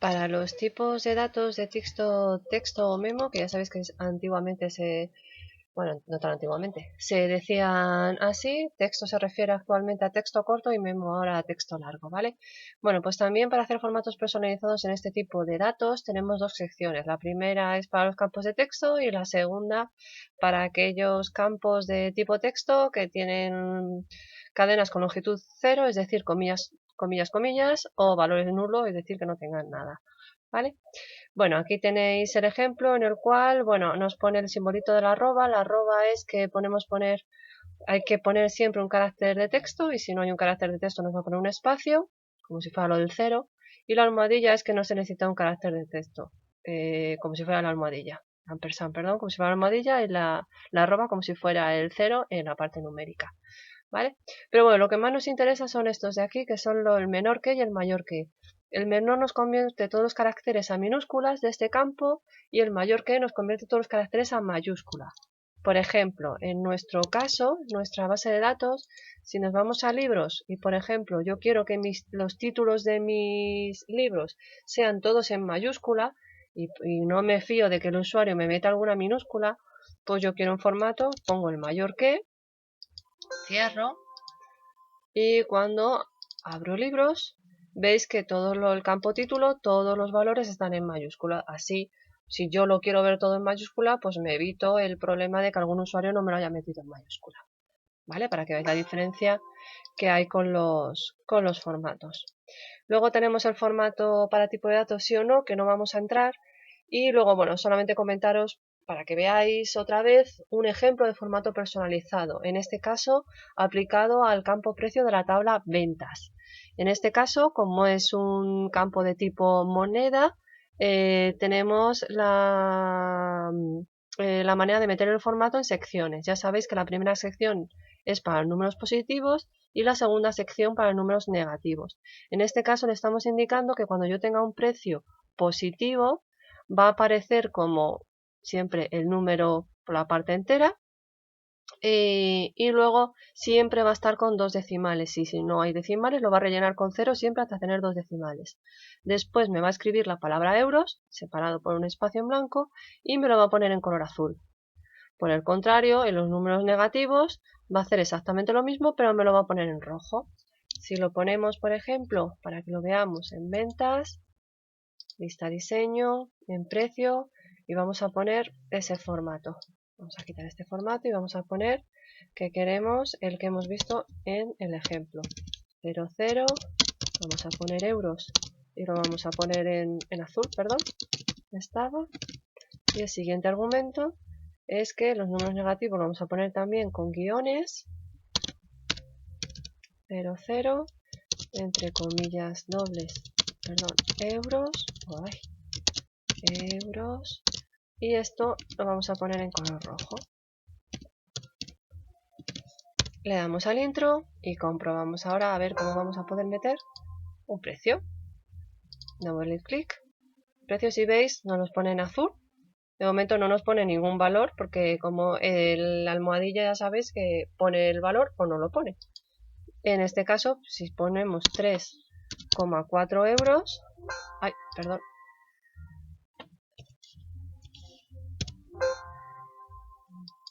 Para los tipos de datos de texto o memo, que ya sabéis que antiguamente bueno, no tan antiguamente, se decían así, texto se refiere actualmente a texto corto y memo ahora a texto largo, ¿vale? Bueno, pues también para hacer formatos personalizados en este tipo de datos tenemos dos secciones. La primera es para los campos de texto y la segunda para aquellos campos de tipo texto que tienen cadenas con longitud cero, es decir, comillas, comillas, comillas, o valores nulos, es decir, que no tengan nada, ¿vale? Bueno, aquí tenéis el ejemplo en el cual, bueno, nos pone el simbolito de la arroba. La arroba es que hay que poner siempre un carácter de texto y si no hay un carácter de texto nos va a poner un espacio, como si fuera lo del cero. Y la almohadilla es que no se necesita un carácter de texto, como si fuera la almohadilla. Ampersand, perdón, como si fuera la almohadilla y la arroba como si fuera el cero en la parte numérica. ¿Vale? Pero bueno, lo que más nos interesa son estos de aquí, que son el menor que y el mayor que. El menor nos convierte todos los caracteres a minúsculas de este campo y el mayor que nos convierte todos los caracteres a mayúscula. Por ejemplo, en nuestro caso, nuestra base de datos, si nos vamos a libros y, por ejemplo, yo quiero que los títulos de mis libros sean todos en mayúscula y no me fío de que el usuario me meta alguna minúscula, pues yo quiero un formato, pongo el mayor que, cierro y cuando abro libros veis que todo el campo título, todos los valores están en mayúscula. Así, si yo lo quiero ver todo en mayúscula, pues me evito el problema de que algún usuario no me lo haya metido en mayúscula. ¿Vale? Para que veáis la diferencia que hay con los formatos. Luego tenemos el formato para tipo de datos sí o no, que no vamos a entrar. Y luego, bueno, solamente comentaros para que veáis otra vez un ejemplo de formato personalizado, en este caso aplicado al campo precio de la tabla ventas. En este caso, como es un campo de tipo moneda, tenemos la manera de meter el formato en secciones. Ya sabéis que la primera sección es para números positivos y la segunda sección para números negativos. En este caso le estamos indicando que cuando yo tenga un precio positivo, va a aparecer como siempre el número por la parte entera y luego siempre va a estar con dos decimales y si no hay decimales lo va a rellenar con cero siempre hasta tener dos decimales. Después me va a escribir la palabra euros separado por un espacio en blanco y me lo va a poner en color azul. Por el contrario, en los números negativos va a hacer exactamente lo mismo pero me lo va a poner en rojo. Si lo ponemos, por ejemplo, para que lo veamos en ventas, lista diseño, en precio y vamos a poner ese formato. Vamos a quitar este formato y vamos a poner que queremos el que hemos visto en el ejemplo. 00, vamos a poner euros y lo vamos a poner en azul, perdón, estaba. Y el siguiente argumento es que los números negativos los vamos a poner también con guiones. 00, entre comillas dobles, perdón, euros, euros, y esto lo vamos a poner en color rojo. Le damos al intro y comprobamos ahora a ver cómo vamos a poder meter un precio. Doble clic, precio si veis nos los pone en azul. De momento no nos pone ningún valor porque como la almohadilla ya sabéis que pone el valor o no lo pone. En este caso si ponemos 3,4 euros, ay, perdón,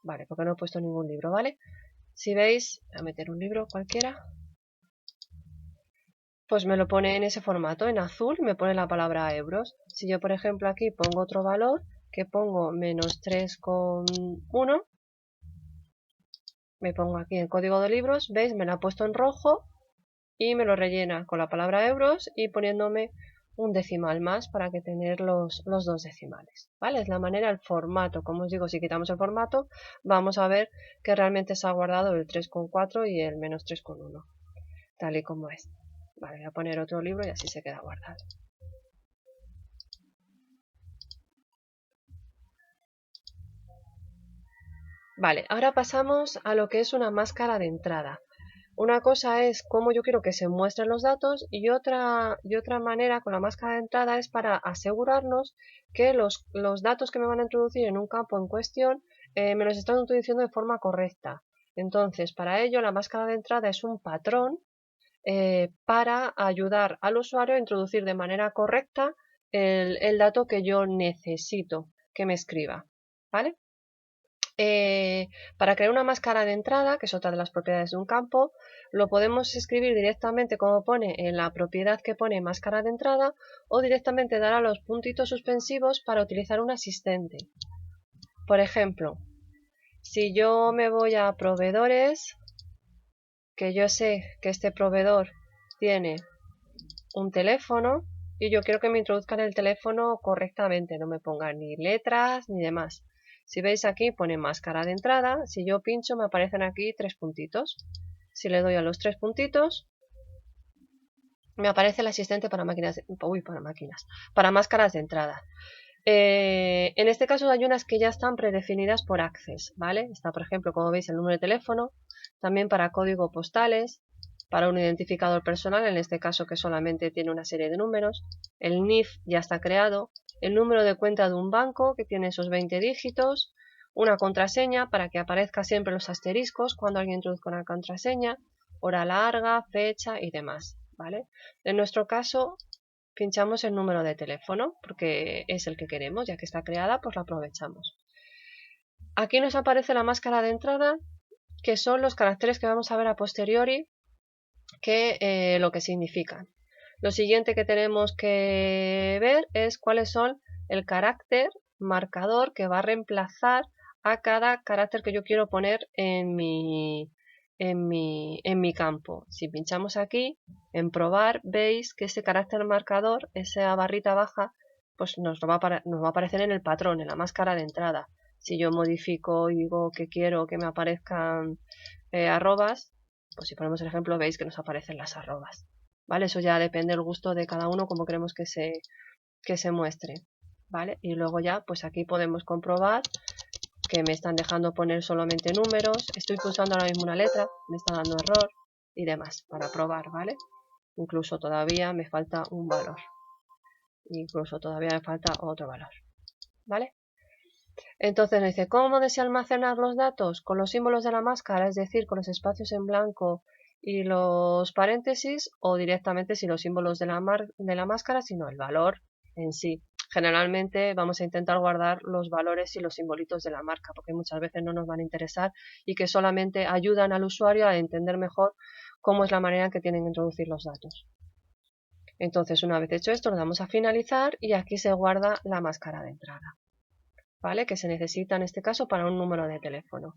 vale, porque no he puesto ningún libro, ¿vale? Si veis, voy a meter un libro cualquiera, pues me lo pone en ese formato, en azul, me pone la palabra euros. Si yo, por ejemplo, aquí pongo otro valor, que pongo menos 3,1, me pongo aquí el código de libros, ¿veis? Me lo ha puesto en rojo y me lo rellena con la palabra euros y poniéndome un decimal más para que tener los dos decimales, ¿vale? Es la manera, el formato. Como os digo, si quitamos el formato, vamos a ver que realmente se ha guardado el 3,4 y el menos 3,1, tal y como es. Vale, voy a poner otro libro y así se queda guardado. Vale, ahora pasamos a lo que es una máscara de entrada. Una cosa es cómo yo quiero que se muestren los datos y otra manera con la máscara de entrada es para asegurarnos que los datos que me van a introducir en un campo en cuestión me los están introduciendo de forma correcta. Entonces, para ello la máscara de entrada es un patrón para ayudar al usuario a introducir de manera correcta el dato que yo necesito que me escriba, ¿vale? Para crear una máscara de entrada, que es otra de las propiedades de un campo, lo podemos escribir directamente como pone en la propiedad que pone máscara de entrada, o directamente dar a los puntitos suspensivos para utilizar un asistente. Por ejemplo, si yo me voy a proveedores, que yo sé que este proveedor tiene un teléfono y yo quiero que me introduzcan el teléfono correctamente, no me pongan ni letras ni demás. Si veis aquí pone máscara de entrada, si yo pincho me aparecen aquí 3 puntitos. Si le doy a los 3 puntitos, me aparece el asistente para máquinas, para máscaras de entrada. En este caso hay unas que ya están predefinidas por Access, ¿vale? Está, por ejemplo, como veis, el número de teléfono, también para código postales, para un identificador personal, en este caso que solamente tiene una serie de números, el NIF ya está creado, el número de cuenta de un banco que tiene esos 20 dígitos, una contraseña para que aparezca siempre los asteriscos cuando alguien introduzca una contraseña, hora larga, fecha y demás, ¿vale? En nuestro caso pinchamos el número de teléfono porque es el que queremos, ya que está creada, pues la aprovechamos. Aquí nos aparece la máscara de entrada, que son los caracteres que vamos a ver a posteriori, que lo que significan. Lo siguiente que tenemos que ver es cuáles son el carácter marcador que va a reemplazar a cada carácter que yo quiero poner en mi campo. Si pinchamos aquí, en probar, veis que ese carácter marcador, esa barrita baja, pues nos va a aparecer en el patrón, en la máscara de entrada. Si yo modifico y digo que quiero que me aparezcan arrobas, pues si ponemos el ejemplo veis que nos aparecen las arrobas. ¿Vale? Eso ya depende del gusto de cada uno, como queremos que se muestre. ¿Vale? Y luego ya, pues aquí podemos comprobar que me están dejando poner solamente números, estoy pulsando ahora mismo una letra, me está dando error y demás para probar, ¿vale? Incluso todavía me falta un valor, incluso todavía me falta otro valor, ¿vale? Entonces nos dice, ¿cómo desea almacenar los datos? Con los símbolos de la máscara, es decir, con los espacios en blanco y los paréntesis, o directamente sin los símbolos de la máscara, sino el valor en sí. Generalmente vamos a intentar guardar los valores y los simbolitos de la marca, porque muchas veces no nos van a interesar y que solamente ayudan al usuario a entender mejor cómo es la manera en que tienen que introducir los datos. Entonces, una vez hecho esto, le damos a finalizar y aquí se guarda la máscara de entrada, ¿vale? Que se necesita en este caso para un número de teléfono.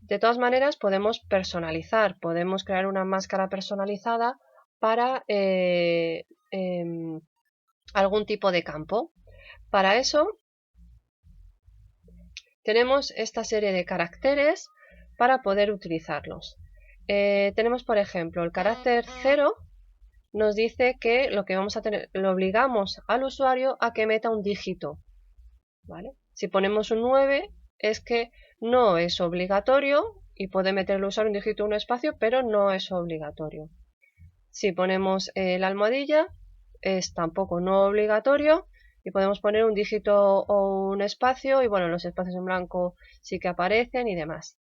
De todas maneras, podemos personalizar, podemos crear una máscara personalizada para algún tipo de campo. Para eso tenemos esta serie de caracteres para poder utilizarlos. Tenemos, por ejemplo, el carácter 0 nos dice que lo que vamos a tener, lo obligamos al usuario a que meta un dígito, ¿vale? Si ponemos un 9 es que no es obligatorio y puede meter el usuario un dígito o un espacio, pero no es obligatorio. Si ponemos la almohadilla es tampoco no obligatorio y podemos poner un dígito o un espacio y bueno, los espacios en blanco sí que aparecen y demás.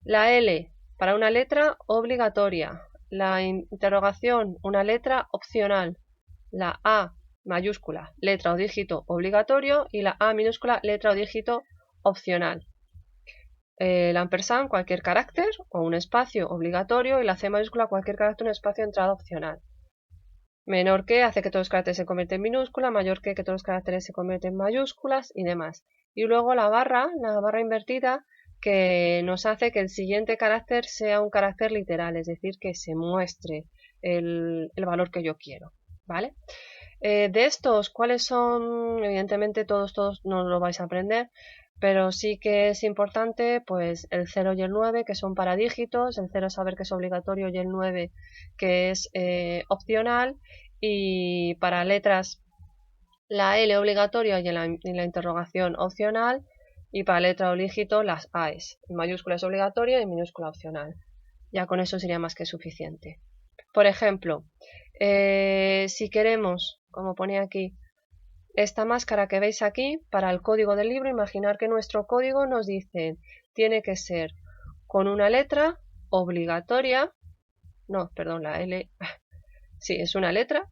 La L para una letra obligatoria, la interrogación una letra opcional, la A mayúscula letra o dígito obligatorio y la A minúscula letra o dígito opcional. El ampersand cualquier carácter o un espacio obligatorio y la C mayúscula cualquier carácter o un espacio de entrada opcional. Menor que hace que todos los caracteres se convierten en minúscula, mayor que todos los caracteres se convierten en mayúsculas y demás. Y luego la barra invertida, que nos hace que el siguiente carácter sea un carácter literal, es decir, que se muestre el valor que yo quiero, ¿vale? De estos, ¿cuáles son? Evidentemente todos no lo vais a aprender, pero sí que es importante pues el 0 y el 9 que son para dígitos, el 0 saber que es obligatorio y el 9 que es opcional, y para letras la L obligatoria y la interrogación opcional, y para letra o dígito las AES, en mayúscula es obligatoria y en minúscula opcional. Ya con eso sería más que suficiente. Por ejemplo, si queremos, como pone aquí, esta máscara que veis aquí, para el código del libro, imaginar que nuestro código nos dice tiene que ser con una letra obligatoria, no, perdón, la L, sí, es una letra